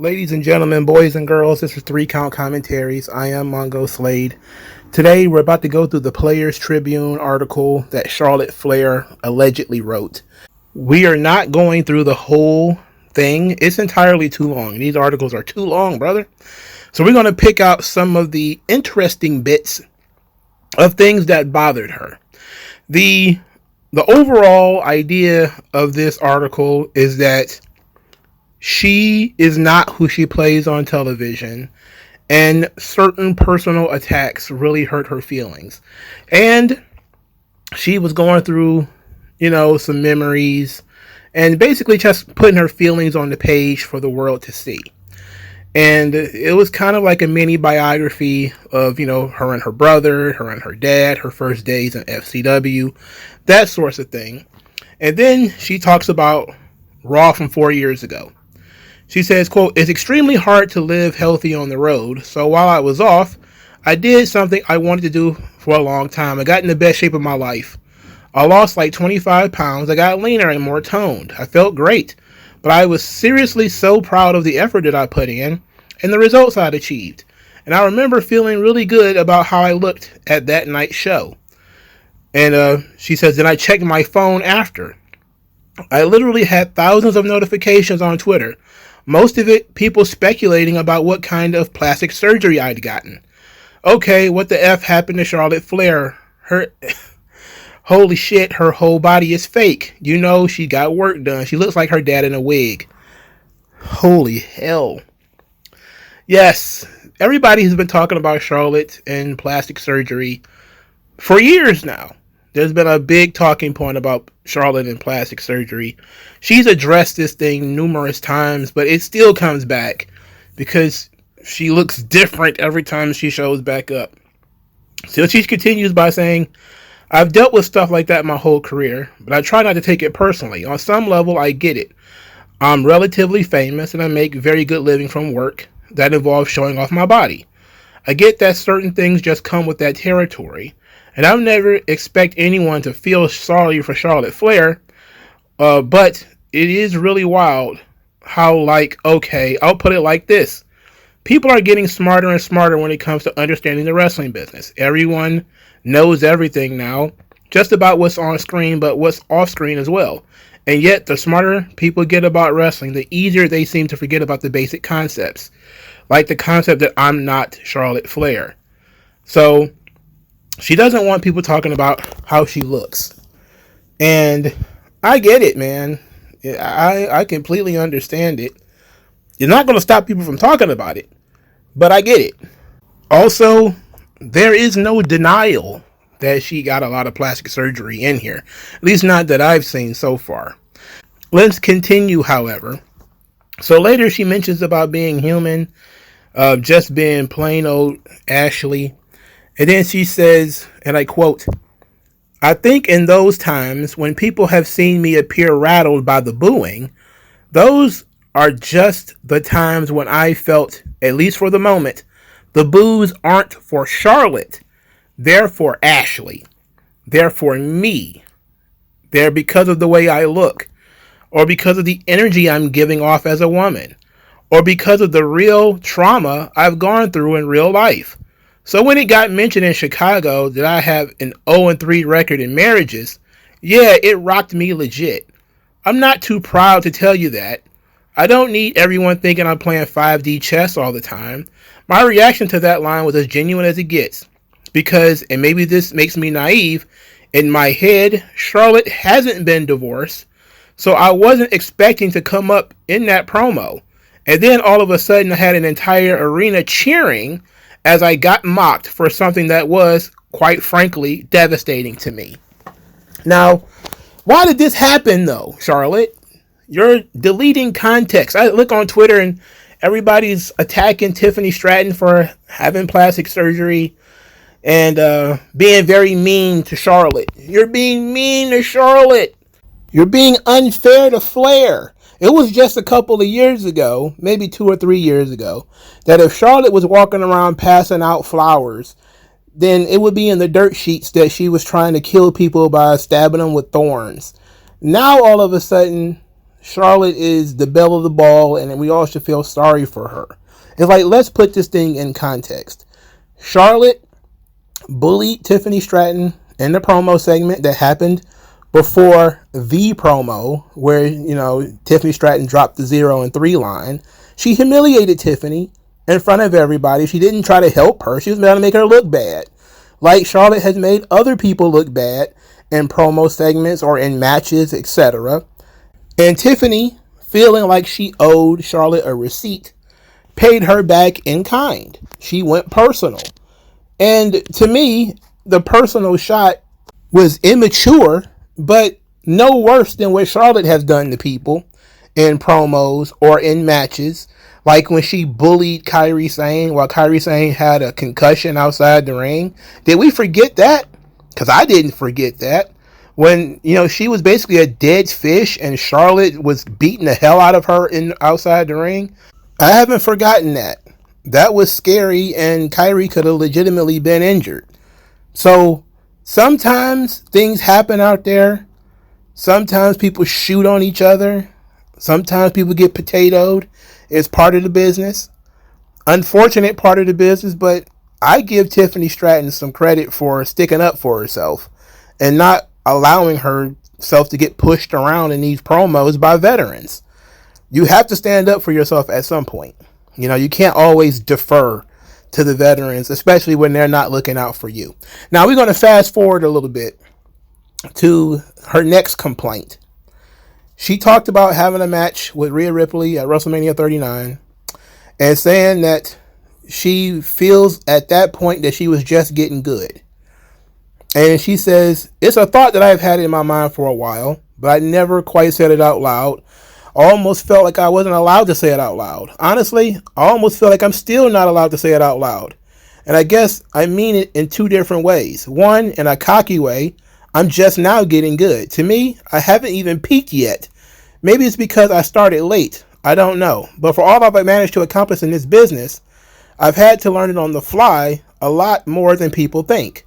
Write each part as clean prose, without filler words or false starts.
Ladies and gentlemen, boys and girls, this is 3 Count Commentaries. I am MagMongoSlade. Today, we're about to go through the Players Tribune article that Charlotte Flair allegedly wrote. We are not going through the whole thing. It's entirely too long. These articles are too long, brother. So we're going to pick out some of the interesting bits of things that bothered her. The overall idea of this article is that she is not who she plays on television, and certain personal attacks really hurt her feelings. And she was going through, some memories and basically just putting her feelings on the page for the world to see. And it was kind of like a mini biography of, her and her brother, her and her dad, her first days in FCW, that sort of thing. And then she talks about Raw from 4 years ago. She says, quote, "It's extremely hard to live healthy on the road. So while I was off, I did something I wanted to do for a long time. I got in the best shape of my life. I lost like 25 pounds. I got leaner and more toned. I felt great. But I was seriously so proud of the effort that I put in and the results I'd achieved. And I remember feeling really good about how I looked at that night's show." And she says, "Then I checked my phone after. I literally had thousands of notifications on Twitter. Most of it, people speculating about what kind of plastic surgery I'd gotten. Okay, what the F happened to Charlotte Flair? Holy shit, her whole body is fake. She got work done. She looks like her dad in a wig. Holy hell." Yes, everybody has been talking about Charlotte and plastic surgery for years now. There's been a big talking point about Charlotte and plastic surgery. She's addressed this thing numerous times, but it still comes back because she looks different every time she shows back up. So she continues by saying, "I've dealt with stuff like that my whole career, but I try not to take it personally. On some level, I get it. I'm relatively famous and I make very good living from work that involves showing off my body. I get that certain things just come with that territory. And I've never expect anyone to feel sorry for Charlotte Flair, but it is really wild how, okay, I'll put it like this. People are getting smarter and smarter when it comes to understanding the wrestling business. Everyone knows everything now, just about what's on screen, but what's off screen as well. And yet, the smarter people get about wrestling, the easier they seem to forget about the basic concepts, like the concept that I'm not Charlotte Flair." So she doesn't want people talking about how she looks. And I get it, man. I completely understand it. You're not going to stop people from talking about it, but I get it. Also, there is no denial that she got a lot of plastic surgery in here. At least not that I've seen so far. Let's continue, however. So later she mentions about being human, just being plain old Ashley. And then she says, and I quote, "I think in those times when people have seen me appear rattled by the booing, those are just the times when I felt, at least for the moment, the boos aren't for Charlotte. They're for Ashley. They're for me. They're because of the way I look, or because of the energy I'm giving off as a woman, or because of the real trauma I've gone through in real life. So when it got mentioned in Chicago that I have an 0-3 record in marriages, yeah, it rocked me legit. I'm not too proud to tell you that. I don't need everyone thinking I'm playing 5D chess all the time. My reaction to that line was as genuine as it gets. Because, and maybe this makes me naive, in my head, Charlotte hasn't been divorced, so I wasn't expecting to come up in that promo. And then all of a sudden I had an entire arena cheering as I got mocked for something that was, quite frankly, devastating to me." Now, why did this happen, though, Charlotte? You're deleting context. I look on Twitter and everybody's attacking Tiffany Stratton for having plastic surgery and being very mean to Charlotte. You're being mean to Charlotte. You're being unfair to Flair. It was just a couple of years ago, maybe 2 or 3 years ago, that if Charlotte was walking around passing out flowers, then it would be in the dirt sheets that she was trying to kill people by stabbing them with thorns. Now, all of a sudden, Charlotte is the belle of the ball, and we all should feel sorry for her. It's like, let's put this thing in context. Charlotte bullied Tiffany Stratton in the promo segment that happened before the promo where, Tiffany Stratton dropped the 0 and 3 line. She humiliated Tiffany in front of everybody. She didn't try to help her. She was trying to make her look bad. Like Charlotte has made other people look bad in promo segments or in matches, etc. And Tiffany, feeling like she owed Charlotte a receipt, paid her back in kind. She went personal. And to me, the personal shot was immature, but no worse than what Charlotte has done to people in promos or in matches. Like when she bullied Kairi Sane while Kairi Sane had a concussion outside the ring. Did we forget that? Because I didn't forget that. When, she was basically a dead fish and Charlotte was beating the hell out of her outside the ring. I haven't forgotten that. That was scary, and Kairi could have legitimately been injured. So sometimes things happen out there. Sometimes people shoot on each other. Sometimes people get potatoed. It's part of the business. Unfortunate part of the business, but I give Tiffany Stratton some credit for sticking up for herself and not allowing herself to get pushed around in these promos by veterans. You have to stand up for yourself at some point. You can't always defer to the veterans, especially when they're not looking out for you. Now, we're going to fast forward a little bit to her next complaint. She talked about having a match with Rhea Ripley at WrestleMania 39 and saying that she feels at that point that she was just getting good. And she says, it's a thought that I've had in my mind for a while, but I never quite said it out loud. I almost felt like I wasn't allowed to say it out loud. Honestly, I almost feel like I'm still not allowed to say it out loud. And I guess I mean it in two different ways. One, in a cocky way, I'm just now getting good. To me, I haven't even peaked yet. Maybe it's because I started late. I don't know. But for all I've managed to accomplish in this business, I've had to learn it on the fly a lot more than people think.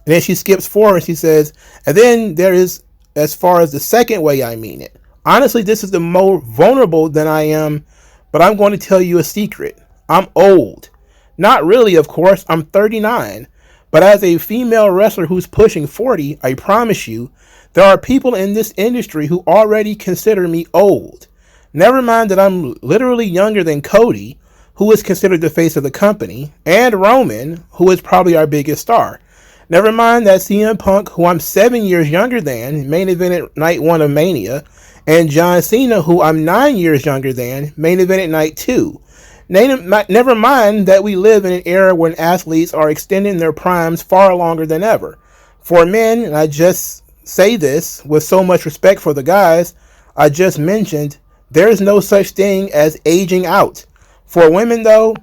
And then she skips forward and she says, and then there is, as far as the second way I mean it. Honestly, this is the more vulnerable than I am, but I'm going to tell you a secret. I'm old. Not really, of course. I'm 39. But as a female wrestler who's pushing 40, I promise you, there are people in this industry who already consider me old. Never mind that I'm literally younger than Cody, who is considered the face of the company, and Roman, who is probably our biggest star. Never mind that CM Punk, who I'm 7 years younger than, main evented night 1 of Mania, and John Cena, who I'm 9 years younger than, main evented night 2. Never mind that we live in an era when athletes are extending their primes far longer than ever. For men, and I just say this with so much respect for the guys I just mentioned, there is no such thing as aging out. For women, though,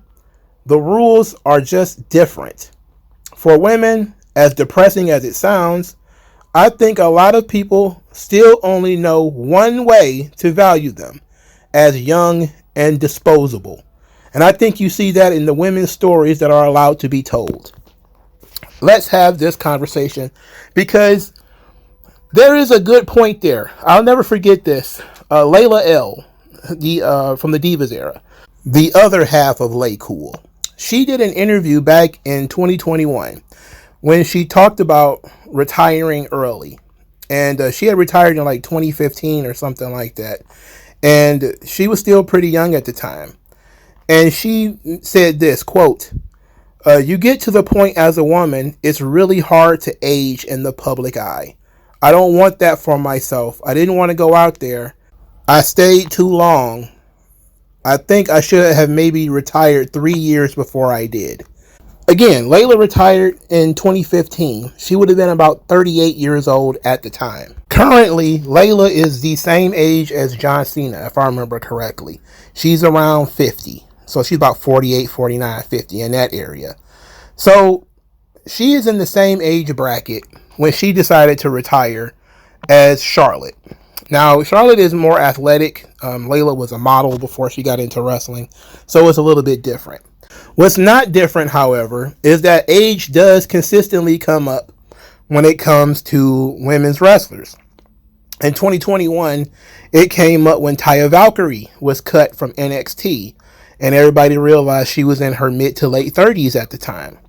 the rules are just different. For women, as depressing as it sounds, I think a lot of people still only know one way to value them, as young and disposable. And I think you see that in the women's stories that are allowed to be told. Let's have this conversation because there is a good point there. I'll never forget this. Layla L, from the Divas era, the other half of Lay Cool. She did an interview back in 2021 when she talked about retiring early. And she had retired in like 2015 or something like that. And she was still pretty young at the time. And she said this, quote, you get to the point as a woman, it's really hard to age in the public eye. I don't want that for myself. I didn't want to go out there. I stayed too long. I think I should have maybe retired 3 years before I did. Again, Layla retired in 2015. She would have been about 38 years old at the time. Currently, Layla is the same age as John Cena, if I remember correctly. She's around 50. So she's about 48, 49, 50 in that area. So she is in the same age bracket when she decided to retire as Charlotte. Now, Charlotte is more athletic. Layla was a model before she got into wrestling. So it's a little bit different. What's not different, however, is that age does consistently come up when it comes to women's wrestlers. In 2021, it came up when Taya Valkyrie was cut from NXT, and everybody realized she was in her mid to late 30s at the time.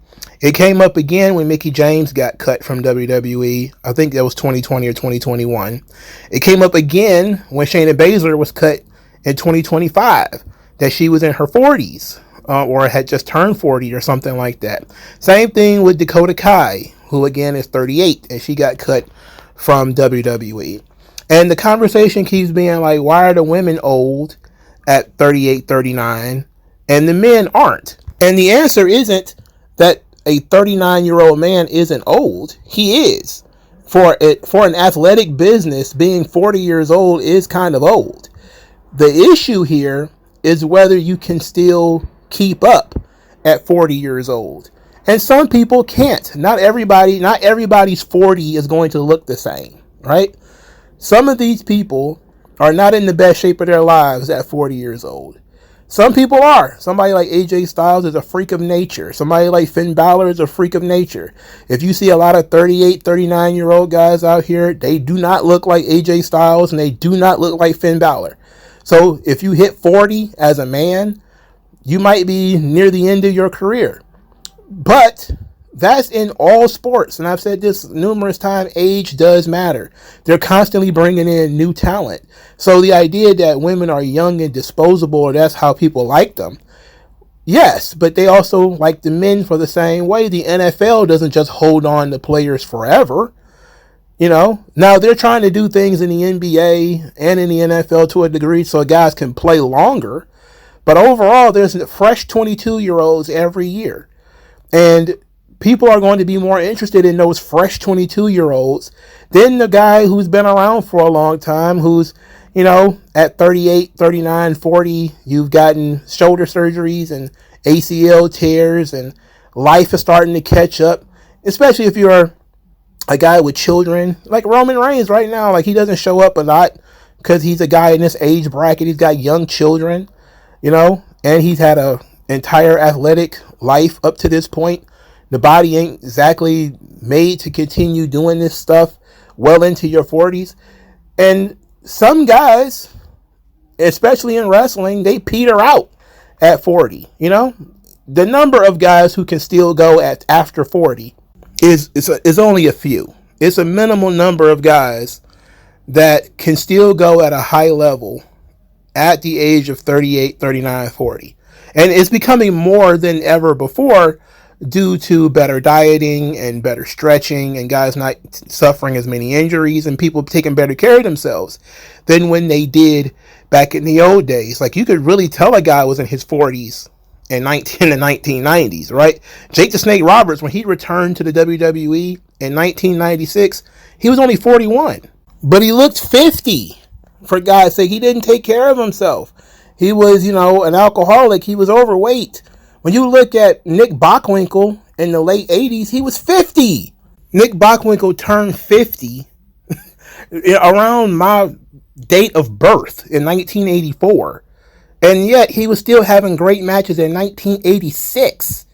It came up again when Mickie James got cut from WWE. I think that was 2020 or 2021. It came up again when Shayna Baszler was cut in 2025, that she was in her 40s, or had just turned 40 or something like that. Same thing with Dakota Kai, who again is 38, and she got cut from WWE. And the conversation keeps being like, why are the women old at 38, 39, and the men aren't? And the answer isn't that a 39-year-old man isn't old. He is. For an athletic business, being 40 years old is kind of old. The issue here is whether you can still keep up at 40 years old. And some people can't. Not everybody's 40 is going to look the same, right? Some of these people are not in the best shape of their lives at 40 years old. Some people are. Somebody like AJ Styles is a freak of nature. Somebody like Finn Balor is a freak of nature. If you see a lot of 38, 39-year-old guys out here, they do not look like AJ Styles and they do not look like Finn Balor. So if you hit 40 as a man, you might be near the end of your career. But that's in all sports, and I've said this numerous times, age does matter. They're constantly bringing in new talent. So the idea that women are young and disposable, or that's how people like them, yes, but they also like the men for the same way. The NFL doesn't just hold on to players forever. Now they're trying to do things in the NBA and in the NFL to a degree so guys can play longer. But overall, there's fresh 22-year-olds every year. And people are going to be more interested in those fresh 22-year-olds than the guy who's been around for a long time, who's, at 38, 39, 40, you've gotten shoulder surgeries and ACL tears and life is starting to catch up, especially if you're a guy with children. Like Roman Reigns right now, like he doesn't show up a lot because he's a guy in this age bracket. He's got young children, and he's had a entire athletic life up to this point. The body ain't exactly made to continue doing this stuff well into your 40s. And some guys, especially in wrestling, they peter out at 40. The number of guys who can still go at after 40 is only a few. It's a minimal number of guys that can still go at a high level at the age of 38, 39, 40. And it's becoming more than ever before due to better dieting and better stretching and guys not suffering as many injuries and people taking better care of themselves than when they did back in the old days. Like you could really tell a guy was in his 40s in the 1990s, right? Jake the Snake Roberts, when he returned to the WWE in 1996, he was only 41, but he looked 50. For God's sake, he didn't take care of himself. He was, an alcoholic. He was overweight. When you look at Nick Bockwinkel in the late 80s, he was 50. Nick Bockwinkel turned 50 around my date of birth in 1984. And yet he was still having great matches in 1986.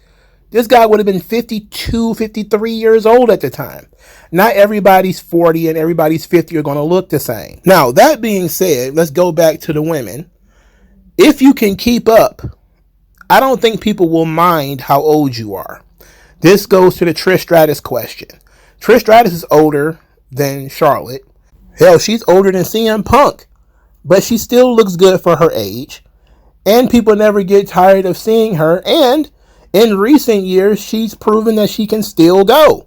This guy would have been 52, 53 years old at the time. Not everybody's 40 and everybody's 50 are going to look the same. Now, that being said, let's go back to the women. If you can keep up, I don't think people will mind how old you are. This goes to the Trish Stratus question. Trish Stratus is older than Charlotte. Hell, she's older than CM Punk. But she still looks good for her age. And people never get tired of seeing her. And in recent years, she's proven that she can still go.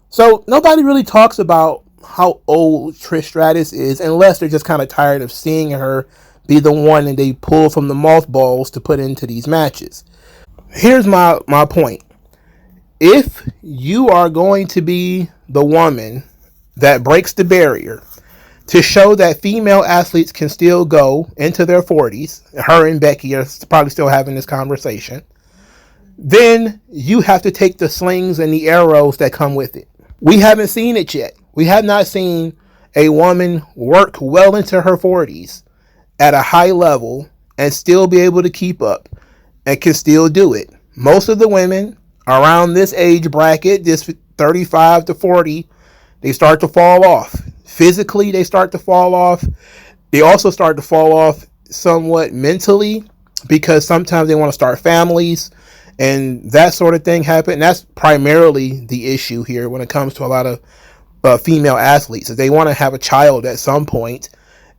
So nobody really talks about how old Trish Stratus is unless they're just kind of tired of seeing her be the one that they pull from the mothballs to put into these matches. Here's my point. If you are going to be the woman that breaks the barrier to show that female athletes can still go into their 40s, her and Becky are probably still having this conversation, then you have to take the slings and the arrows that come with it. We haven't seen it yet. We have not seen a woman work well into her 40s at a high level and still be able to keep up and can still do it. Most of the women around this age bracket, this 35 to 40, they start to fall off. physically they start to fall off. They also start to fall off somewhat mentally because sometimes they want to start families and that sort of thing happen. And that's primarily the issue here when it comes to a lot of female athletes. They want to have a child at some point,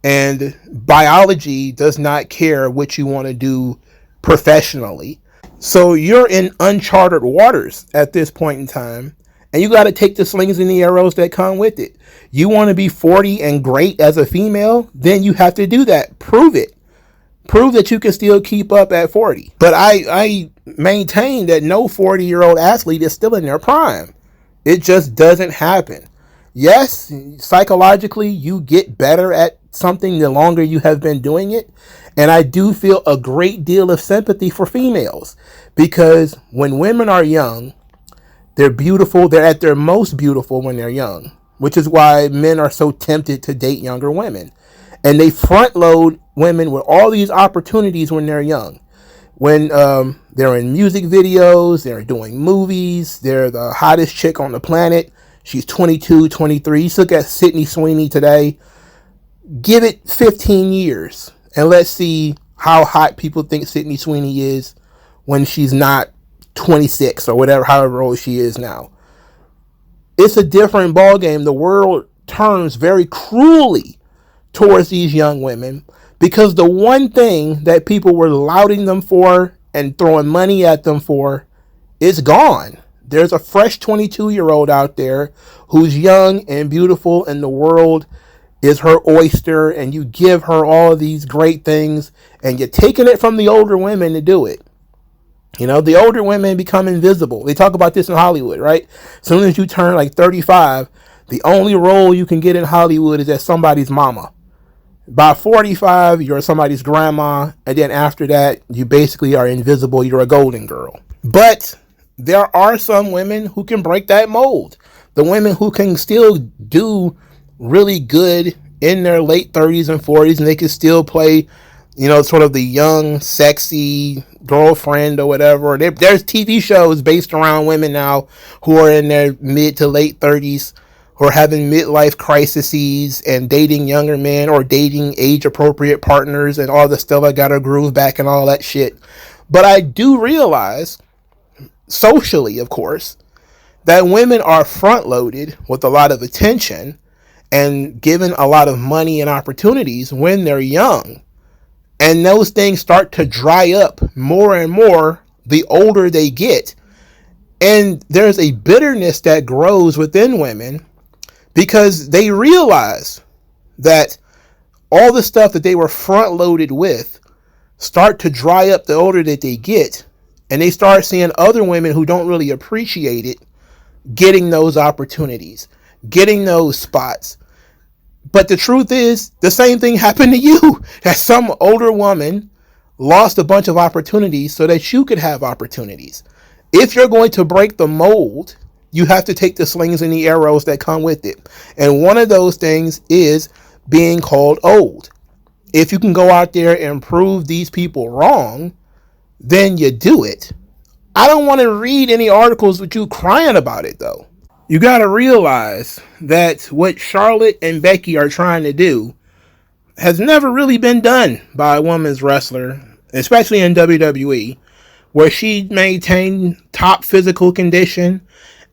and biology does not care what you want to do professionally. So you're in uncharted waters at this point in time, and you got to take the slings and the arrows that come with it. You want to be 40 and great as a female, then you have to do that. Prove it. Prove that you can still keep up at 40. But I maintain that no 40-year-old athlete is still in their prime. It just doesn't happen. Yes, psychologically, you get better at something the longer you have been doing it. And I do feel a great deal of sympathy for females, because when women are young, they're beautiful. They're at their most beautiful when they're young, which is why men are so tempted to date younger women. And they front load women with all these opportunities when they're young. When they're in music videos, they're doing movies, they're the hottest chick on the planet. She's 22, 23. You look at Sydney Sweeney today. Give it 15 years and let's see how hot people think Sydney Sweeney is when she's not 26 or whatever, however old she is now. It's a different ballgame. The world turns very cruelly towards these young women because the one thing that people were lauding them for and throwing money at them for is gone. There's a fresh 22-year-old out there who's young and beautiful, and the world is her oyster, and you give her all of these great things, and you're taking it from the older women to do it. You know, the older women become invisible. They talk about this in Hollywood, right? As soon as you turn like 35, the only role you can get in Hollywood is as somebody's mama. By 45, you're somebody's grandma, and then after that, you basically are invisible. You're a golden girl. But there are some women who can break that mold. The women who can still do really good in their late 30s and 40s, and they can still play, you know, sort of the young, sexy girlfriend or whatever. There's TV shows based around women now who are in their mid to late 30s, who are having midlife crises and dating younger men or dating age-appropriate partners and all the Stella got her groove back and all that shit. But I do realize, socially, of course, that women are front-loaded with a lot of attention and given a lot of money and opportunities when they're young. And those things start to dry up more and more the older they get. And there's a bitterness that grows within women because they realize that all the stuff that they were front-loaded with start to dry up the older that they get. And they start seeing other women who don't really appreciate it getting those opportunities, getting those spots. But the truth is, the same thing happened to you. That some older woman lost a bunch of opportunities so that you could have opportunities. If you're going to break the mold, you have to take the slings and the arrows that come with it. And one of those things is being called old. If you can go out there and prove these people wrong, then you do it. I don't want to read any articles with you crying about it, though. You got to realize that what Charlotte and Becky are trying to do has never really been done by a women's wrestler, especially in WWE, where she maintained top physical condition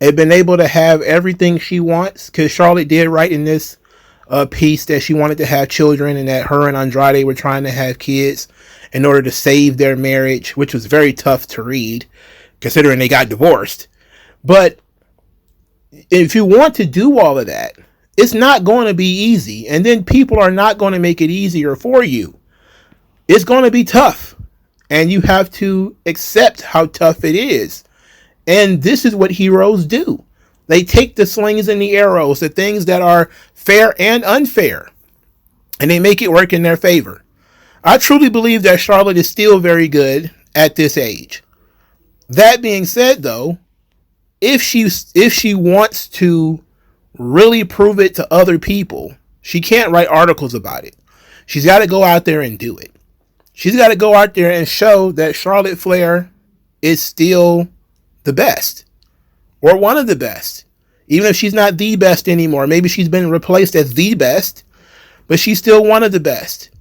and been able to have everything she wants, because Charlotte did write in this piece that she wanted to have children and that her and Andrade were trying to have kids in order to save their marriage, which was very tough to read considering they got divorced. But if you want to do all of that, it's not going to be easy. And then people are not going to make it easier for you. It's going to be tough. And you have to accept how tough it is. And this is what heroes do. They take the slings and the arrows, the things that are fair and unfair, and they make it work in their favor. I truly believe that Charlotte is still very good at this age. That being said, though, if she wants to really prove it to other people, she can't write articles about it. She's got to go out there and do it. She's got to go out there and show that Charlotte Flair is still the best, or one of the best. Even if she's not the best anymore, maybe she's been replaced as the best, but she's still one of the best.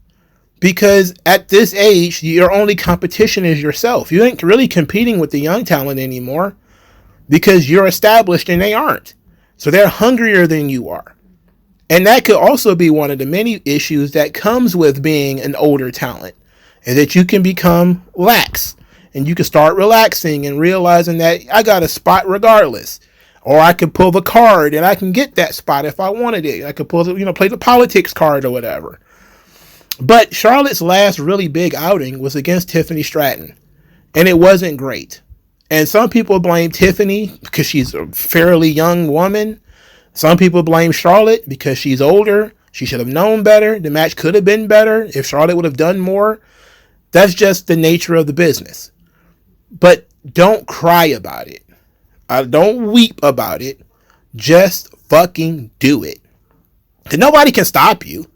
Because at this age, your only competition is yourself. You ain't really competing with the young talent anymore because you're established and they aren't. So they're hungrier than you are. And that could also be one of the many issues that comes with being an older talent, is that you can become lax and you can start relaxing and realizing that I got a spot regardless. Or I could pull the card and I can get that spot if I wanted it. I could pull the, play the politics card or whatever. But Charlotte's last really big outing was against Tiffany Stratton, and it wasn't great. And some people blame Tiffany because she's a fairly young woman. Some people blame Charlotte because she's older. She should have known better. The match could have been better if Charlotte would have done more. That's just the nature of the business. But don't cry about it. Don't weep about it. Just fucking do it. Because nobody can stop you.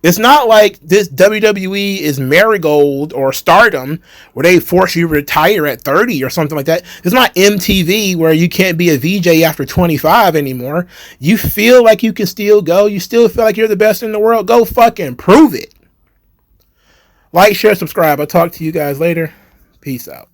It's not like this WWE is Marigold or Stardom where they force you to retire at 30 or something like that. It's not MTV where you can't be a VJ after 25 anymore. You feel like you can still go. You still feel like you're the best in the world. Go fucking prove it. Like, share, subscribe. I'll talk to you guys later. Peace out.